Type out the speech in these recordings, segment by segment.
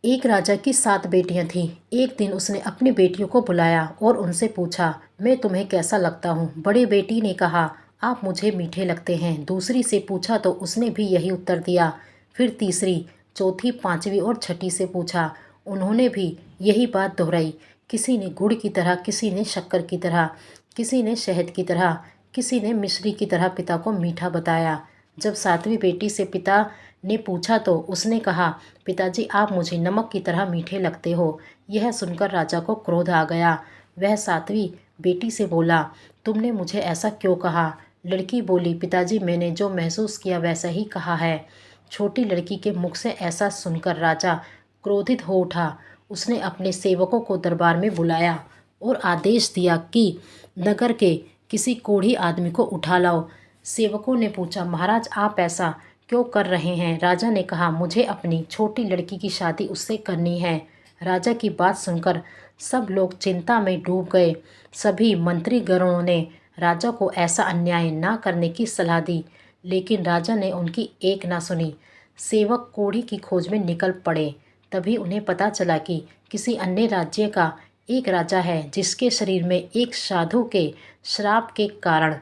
एक राजा की 7 बेटियां थीं। एक दिन उसने अपनी बेटियों को बुलाया और उनसे पूछा, मैं तुम्हें कैसा लगता हूँ? बड़ी बेटी ने कहा, आप मुझे मीठे लगते हैं। दूसरी से पूछा तो उसने भी यही उत्तर दिया। फिर तीसरी, चौथी, पांचवी और छठी से पूछा, उन्होंने भी यही बात दोहराई। किसी ने गुड़ की तरह, किसी ने शक्कर की तरह, किसी ने शहद की तरह, किसी ने मिश्री की तरह पिता को मीठा बताया। जब 7वीं बेटी से पिता ने पूछा तो उसने कहा, पिताजी, आप मुझे नमक की तरह मीठे लगते हो। यह सुनकर राजा को क्रोध आ गया। वह 7वीं बेटी से बोला, तुमने मुझे ऐसा क्यों कहा? लड़की बोली, पिताजी, मैंने जो महसूस किया वैसा ही कहा है। छोटी लड़की के मुख से ऐसा सुनकर राजा क्रोधित हो उठा। उसने अपने सेवकों को दरबार में बुलाया और आदेश दिया कि नगर के किसी कोढ़ी आदमी को उठा लाओ। सेवकों ने पूछा, महाराज, आप ऐसा क्यों कर रहे हैं? राजा ने कहा, मुझे अपनी छोटी लड़की की शादी उससे करनी है। राजा की बात सुनकर सब लोग चिंता में डूब गए। सभी मंत्रीगणों ने राजा को ऐसा अन्याय ना करने की सलाह दी, लेकिन राजा ने उनकी एक ना सुनी। सेवक कोढ़ी की खोज में निकल पड़े। तभी उन्हें पता चला कि किसी अन्य राज्य का एक राजा है जिसके शरीर में एक साधु के श्राप के कारण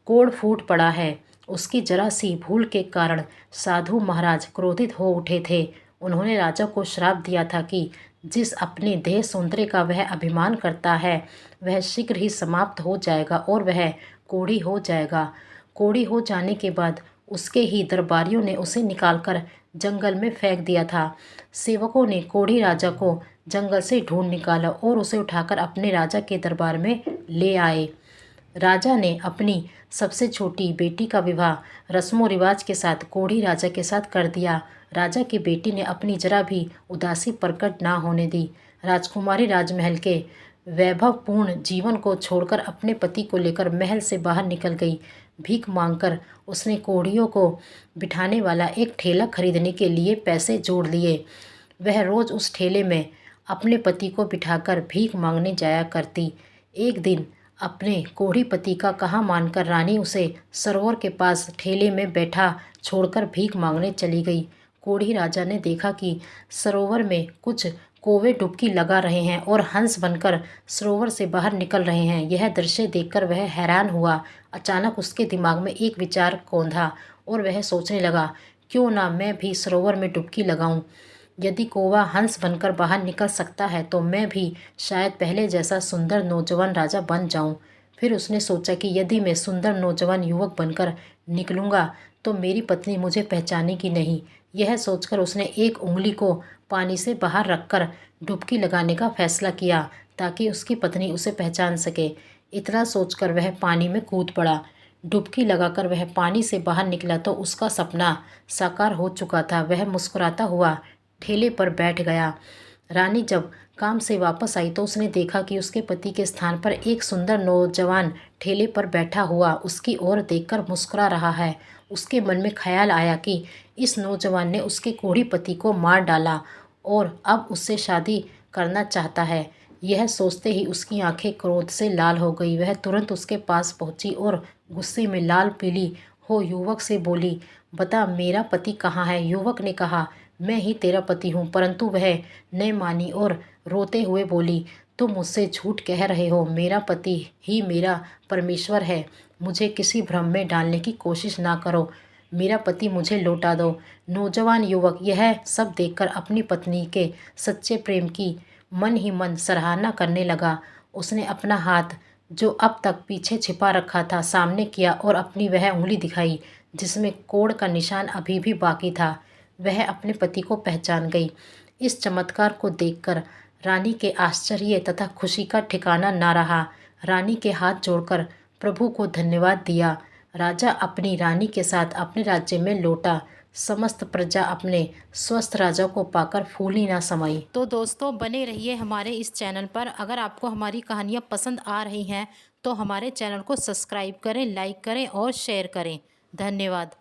कोढ़ फूट पड़ा है। उसकी जरा सी भूल के कारण साधु महाराज क्रोधित हो उठे थे। उन्होंने राजा को श्राप दिया था कि जिस अपने देह सौंदर्य का वह अभिमान करता है वह शीघ्र ही समाप्त हो जाएगा और वह कोढ़ी हो जाएगा। कोढ़ी हो जाने के बाद उसके ही दरबारियों ने उसे निकालकर जंगल में फेंक दिया था। सेवकों ने कोढ़ी राजा को जंगल से ढूंढ निकाला और उसे उठाकर अपने राजा के दरबार में ले आए। राजा ने अपनी सबसे छोटी बेटी का विवाह रस्मों रिवाज के साथ कोढ़ी राजा के साथ कर दिया। राजा की बेटी ने अपनी जरा भी उदासी प्रकट ना होने दी। राजकुमारी राजमहल के वैभवपूर्ण जीवन को छोड़कर अपने पति को लेकर महल से बाहर निकल गई। भीख मांगकर उसने कोढ़ियों को बिठाने वाला एक ठेला खरीदने के लिए पैसे जोड़ लिए। वह रोज उस ठेले में अपने पति को बिठाकर भीख मांगने जाया करती। एक दिन अपने कोढ़ी पति का कहा मानकर रानी उसे सरोवर के पास ठेले में बैठा छोड़कर भीख मांगने चली गई। कोढ़ी राजा ने देखा कि सरोवर में कुछ कौवे डुबकी लगा रहे हैं और हंस बनकर सरोवर से बाहर निकल रहे हैं। यह दृश्य देखकर वह हैरान हुआ। अचानक उसके दिमाग में एक विचार कौंधा और वह सोचने लगा, क्यों ना मैं भी सरोवर में डुबकी लगाऊं। यदि कौवा हंस बनकर बाहर निकल सकता है तो मैं भी शायद पहले जैसा सुंदर नौजवान राजा बन जाऊं। फिर उसने सोचा कि यदि मैं सुंदर नौजवान युवक बनकर निकलूंगा तो मेरी पत्नी मुझे पहचानेगी नहीं। यह सोचकर उसने एक उंगली को पानी से बाहर रखकर डुबकी लगाने का फैसला किया ताकि उसकी पत्नी उसे पहचान सके। इतना सोचकर वह पानी में कूद पड़ा। डुबकी लगाकर वह पानी से बाहर निकला तो उसका सपना साकार हो चुका था। वह मुस्कुराता हुआ ठेले पर बैठ गया। रानी जब काम से वापस आई तो उसने देखा कि उसके पति के स्थान पर एक सुंदर नौजवान ठेले पर बैठा हुआ उसकी ओर देखकर मुस्कुरा रहा है। उसके मन में ख्याल आया कि इस नौजवान ने उसके कोढ़ी पति को मार डाला और अब उससे शादी करना चाहता है। यह सोचते ही उसकी आंखें क्रोध से लाल हो गई। वह तुरंत उसके पास पहुंची और गुस्से में लाल पीली हो युवक से बोली, बता, मेरा पति कहाँ है? युवक ने कहा, मैं ही तेरा पति हूँ। परंतु वह न मानी और रोते हुए बोली, तुम मुझसे झूठ कह रहे हो। मेरा पति ही मेरा परमेश्वर है। मुझे किसी भ्रम में डालने की कोशिश ना करो। मेरा पति मुझे लौटा दो। नौजवान युवक यह सब देखकर अपनी पत्नी के सच्चे प्रेम की मन ही मन सराहना करने लगा। उसने अपना हाथ जो अब तक पीछे छिपा रखा था सामने किया और अपनी वह उंगली दिखाई जिसमें कोढ़ का निशान अभी भी बाकी था। वह अपने पति को पहचान गई। इस चमत्कार को देखकर रानी के आश्चर्य तथा खुशी का ठिकाना ना रहा। रानी के हाथ जोड़कर प्रभु को धन्यवाद दिया। राजा अपनी रानी के साथ अपने राज्य में लौटा। समस्त प्रजा अपने स्वस्थ राजा को पाकर फूली ना समाई। तो दोस्तों, बने रहिए हमारे इस चैनल पर। अगर आपको हमारी कहानियाँ पसंद आ रही हैं तो हमारे चैनल को सब्सक्राइब करें, लाइक करें और शेयर करें। धन्यवाद।